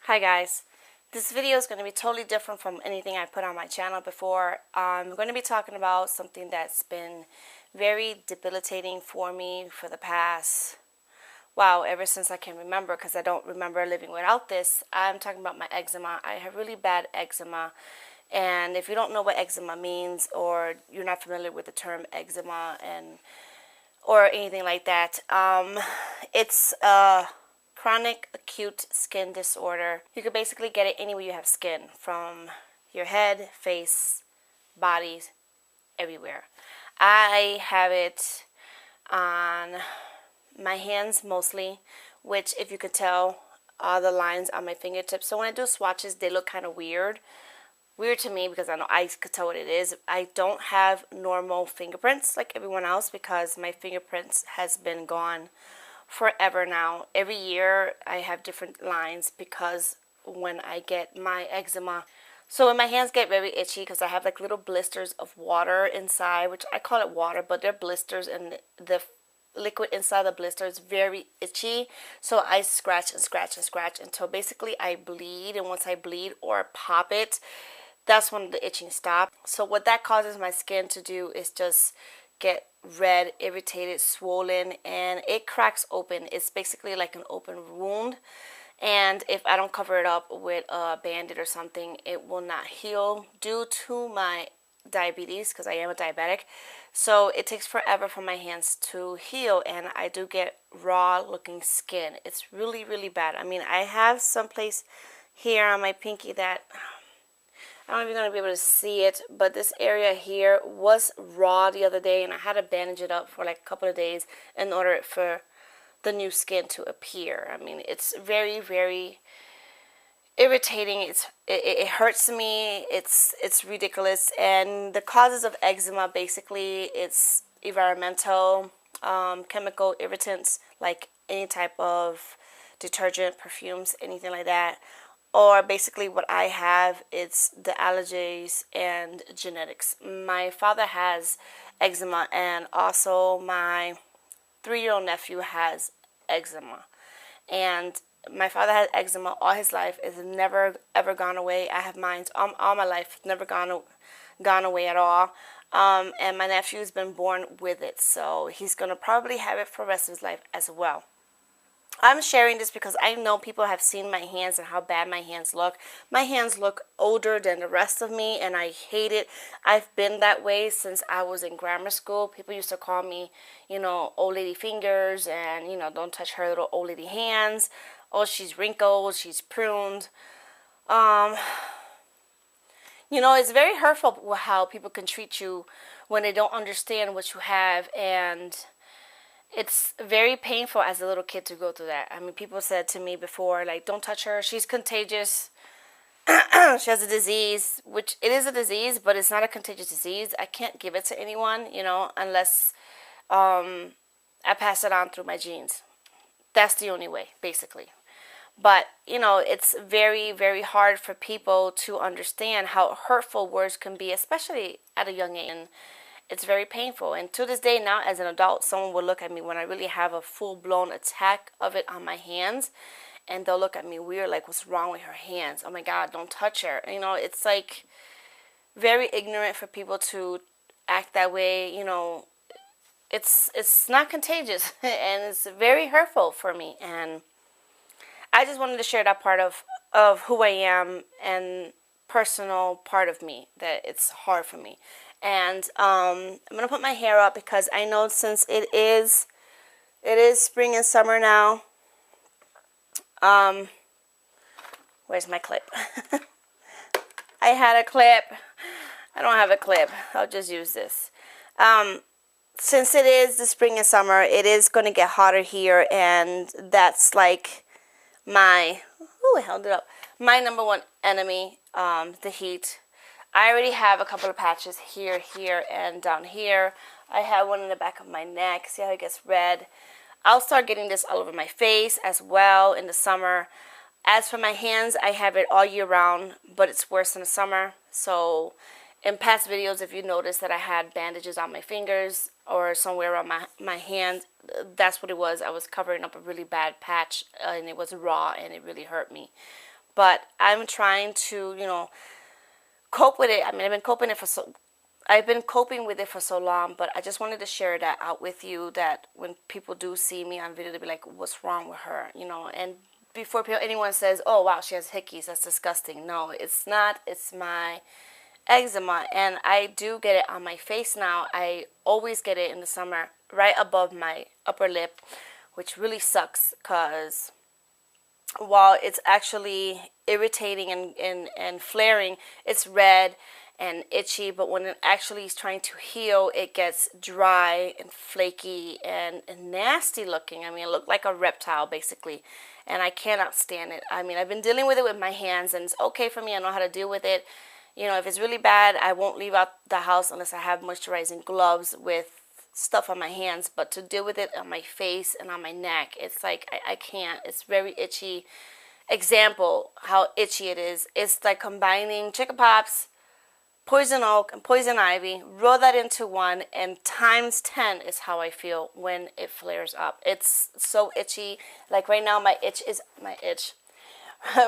Hi guys, this video is going to be totally different from anything I put on my channel before. I'm going to be talking about something that's been very debilitating for me for the past, wow, ever since I can remember, because I don't remember living without this. I'm talking about my eczema. I have really bad eczema, and if you don't know what eczema means, or you're not familiar with the term eczema or anything like that, it's chronic acute skin disorder. You could basically get it anywhere you have skin, from your head, face, body, everywhere. I have it on my hands mostly, which, if you could tell, are the lines on my fingertips. So when I do swatches, they look kind of weird to me, because I know I could tell what it is. I don't have normal fingerprints like everyone else, because my fingerprints has been gone forever now. Every year I have different lines because when I get my eczema. So when my hands get very itchy, because I have like little blisters of water inside, which I call it water, but they're blisters, and the liquid inside the blister is very itchy. So I scratch and scratch and scratch until basically I bleed, and once I bleed or pop it, that's when the itching stops. So what that causes my skin to do is just get red, irritated, swollen, and it cracks open. It's basically like an open wound, and if I don't cover it up with a band-aid or something, it will not heal due to my diabetes, because I am a diabetic. So it takes forever for my hands to heal, and I do get raw looking skin. It's really, really bad. I mean, I have some place here on my pinky that I don't know if you're going to be able to see it, but this area here was raw the other day, and I had to bandage it up for like a couple of days in order for the new skin to appear. I mean, it's very, very irritating. It hurts me. It's ridiculous. And the causes of eczema, basically, it's environmental, chemical irritants, like any type of detergent, perfumes, anything like that. Or basically what I have, it's the allergies and genetics. My father has eczema, and also my 3-year-old nephew has eczema. And my father had eczema all his life. It's never ever gone away. I have mine all my life, never gone away at all. And my nephew's been born with it, so he's gonna probably have it for the rest of his life as well. I'm sharing this because I know people have seen my hands and how bad my hands look. My hands look older than the rest of me, and I hate it. I've been that way since I was in grammar school. People used to call me, old lady fingers, and, don't touch her little old lady hands. Oh, she's wrinkled, she's pruned. It's very hurtful how people can treat you when they don't understand what you have, and it's very painful as a little kid to go through that. I mean, people said to me before, like, don't touch her, she's contagious. She has a disease, which it is a disease, but it's not a contagious disease. I can't give it to anyone, unless I pass it on through my genes. That's the only way, basically. But, it's very, very hard for people to understand how hurtful words can be, especially at a young age. And it's very painful. And to this day now, as an adult, someone will look at me when I really have a full-blown attack of it on my hands, and they'll look at me weird, like, what's wrong with her hands? Oh my God, don't touch her. It's like very ignorant for people to act that way. It's not contagious, and it's very hurtful for me. And I just wanted to share that part of who I am, and personal part of me, that it's hard for me. And I'm going to put my hair up because I know, since it is spring and summer now. Where's my clip? I had a clip. I don't have a clip. I'll just use this. Since it is the spring and summer, it is going to get hotter here, and that's like I held it up. My number one enemy, the heat. I already have a couple of patches here, and down here. I have one in the back of my neck. See how it gets red? I'll start getting this all over my face as well in the summer. As for my hands, I have it all year round, but it's worse in the summer. So in past videos, if you noticed that I had bandages on my fingers or somewhere around my hand, that's what it was. I was covering up a really bad patch, and it was raw, and it really hurt me. but I'm trying to, cope with it. I mean, I've been coping with it for so long, but I just wanted to share that out with you, that when people do see me on video, they'll be like, what's wrong with her, and before anyone says, oh wow, she has hickeys, that's disgusting. No, it's not. It's my eczema, and I do get it on my face now. I always get it in the summer right above my upper lip, which really sucks, because while it's actually irritating and flaring, it's red and itchy, but when it actually is trying to heal, it gets dry and flaky and nasty looking. I mean, it looked like a reptile basically, and I cannot stand it. I mean, I've been dealing with it with my hands, and it's okay for me. I know how to deal with it. If it's really bad, I won't leave out the house unless I have moisturizing gloves with stuff on my hands, but to deal with it on my face and on my neck, it's like I can't. It's very itchy. Example, how itchy it is. It's like combining chicken pox, poison oak, and poison ivy, roll that into one, and times 10 is how I feel when it flares up. It's so itchy. Like right now,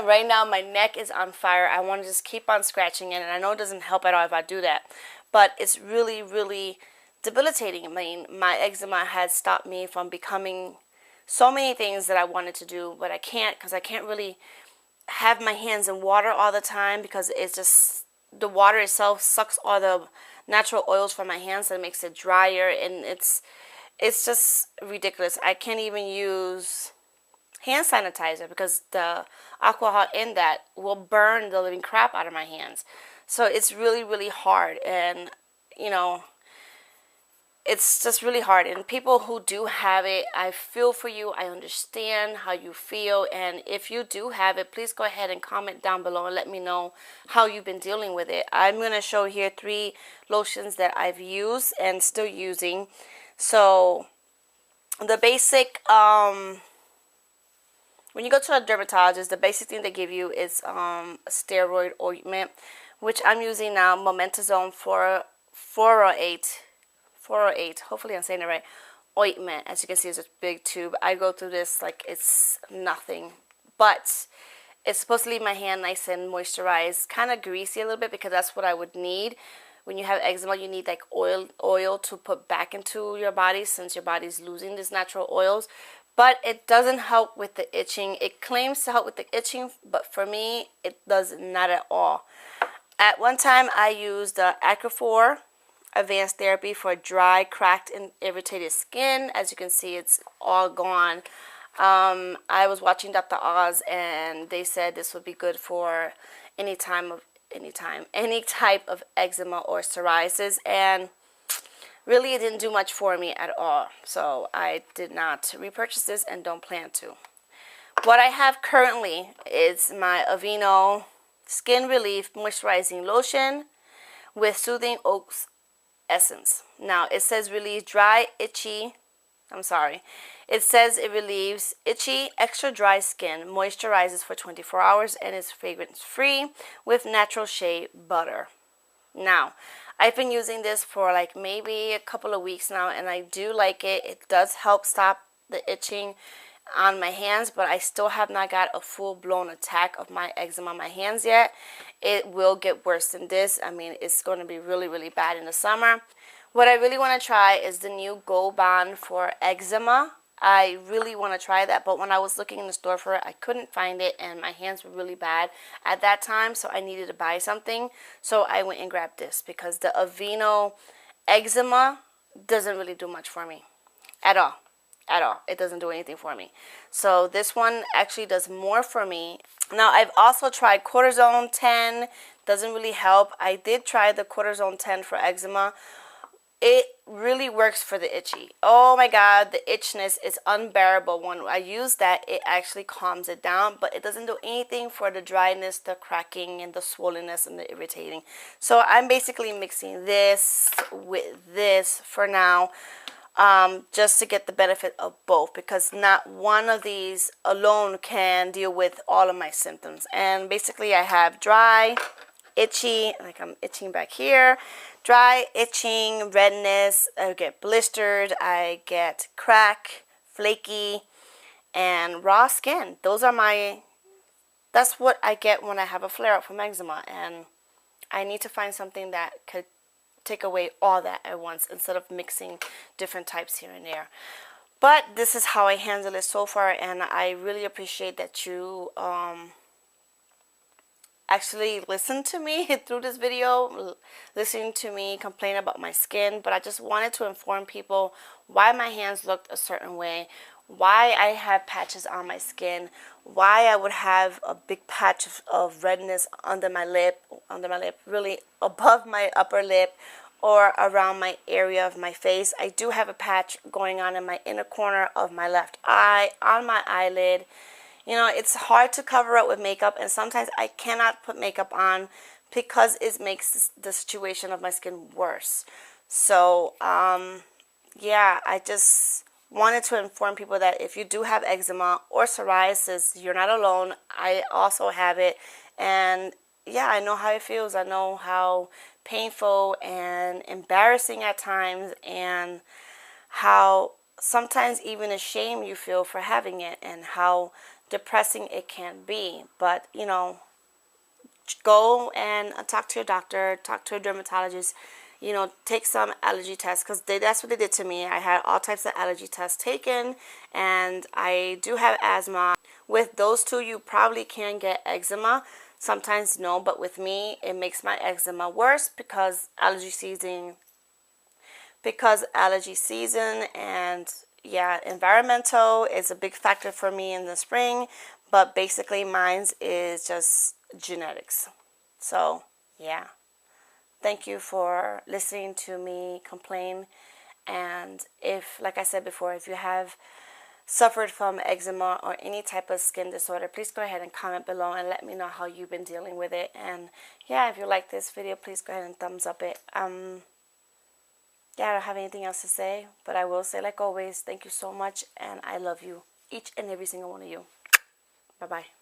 right now my neck is on fire. I want to just keep on scratching it, and I know it doesn't help at all if I do that, but it's really, really debilitating. I mean, my eczema has stopped me from becoming so many things that I wanted to do, but I can't, because I can't really have my hands in water all the time, because it's just, the water itself sucks all the natural oils from my hands and makes it drier, and it's just ridiculous. I can't even use hand sanitizer because the alcohol in that will burn the living crap out of my hands. So it's really, really hard, and it's just really hard. And people who do have it, I feel for you. I understand how you feel, and if you do have it, please go ahead and comment down below and let me know how you've been dealing with it. I'm going to show here 3 lotions that I've used and still using. So the basic, when you go to a dermatologist, the basic thing they give you is a steroid ointment, which I'm using now, Momentazone 408. Hopefully I'm saying it right. Ointment. As you can see, it's a big tube. I go through this like it's nothing, but it's supposed to leave my hand nice and moisturized, kind of greasy a little bit, because that's what I would need. When you have eczema, you need like oil to put back into your body, since your body's losing these natural oils. But it doesn't help with the itching. It claims to help with the itching, but for me, it does not at all. At one time, I used the Acrophor Advanced Therapy for dry, cracked, and irritated skin. As you can see, it's all gone. I was watching Dr. Oz, and they said this would be good for any type of eczema or psoriasis, and really it didn't do much for me at all. So I did not repurchase this and don't plan to. What I have currently is my Aveeno Skin Relief Moisturizing Lotion with Soothing Oaks Essence. Now it says relieves it says it relieves itchy, extra dry skin, moisturizes for 24 hours, and is fragrance free with natural shea butter. Now I've been using this for like maybe a couple of weeks now, and I do like it. It does help stop the itching on my hands, but I still have not got a full-blown attack of my eczema on my hands yet. It will get worse than this. I mean, it's going to be really, really bad in the summer. What I really want to try is the new Gold Bond for eczema. I really want to try that, but when I was looking in the store for it, I couldn't find it, and my hands were really bad at that time, so I needed to buy something. So I went and grabbed this, because the Aveeno eczema doesn't really do much for me at all. It doesn't do anything for me. So this one actually does more for me. Now I've also tried Cortisone 10. Doesn't really help. I did try the Cortisone 10 for eczema. It really works for the itchy. Oh my god, the itchiness is unbearable. When I use that, it actually calms it down, but it doesn't do anything for the dryness, the cracking, and the swollenness, and the irritating. So I'm basically mixing this with this for now, just to get the benefit of both, because not one of these alone can deal with all of my symptoms. And basically I have dry, itchy, like I'm itching back here, dry, itching, redness, I get blistered, I get crack, flaky, and raw skin. Those are my that's what I get when I have a flare-up from eczema, and I need to find something that could take away all that at once instead of mixing different types here and there. But this is how I handle it so far, and I really appreciate that you actually listen to me through this video, listening to me complain about my skin. But I just wanted to inform people why my hands looked a certain way, why I have patches on my skin, why I would have a big patch of redness under my lip, really above my upper lip or around my area of my face. I do have a patch going on in my inner corner of my left eye, on my eyelid. You know, it's hard to cover up with makeup, and sometimes I cannot put makeup on because it makes the situation of my skin worse. So, yeah, I just wanted to inform people that if you do have eczema or psoriasis, you're not alone. I also have it, and yeah, I know how it feels. I know how painful and embarrassing at times, and how sometimes even ashamed you feel for having it, and how depressing it can be. But, you know, go and talk to your doctor, talk to a dermatologist, you know, take some allergy tests, because that's what they did to me. I had all types of allergy tests taken, and I do have asthma. With those two, you probably can get eczema. Sometimes no, but with me, it makes my eczema worse because allergy season, and yeah, environmental is a big factor for me in the spring, but basically mine's is just genetics. So yeah, thank you for listening to me complain. And if, like I said before, if you have suffered from eczema or any type of skin disorder, please go ahead and comment below and let me know how you've been dealing with it. And yeah, if you like this video, please go ahead and thumbs up it. Yeah, I don't have anything else to say, but I will say, like always, thank you so much, and I love you, each and every single one of you. Bye-bye.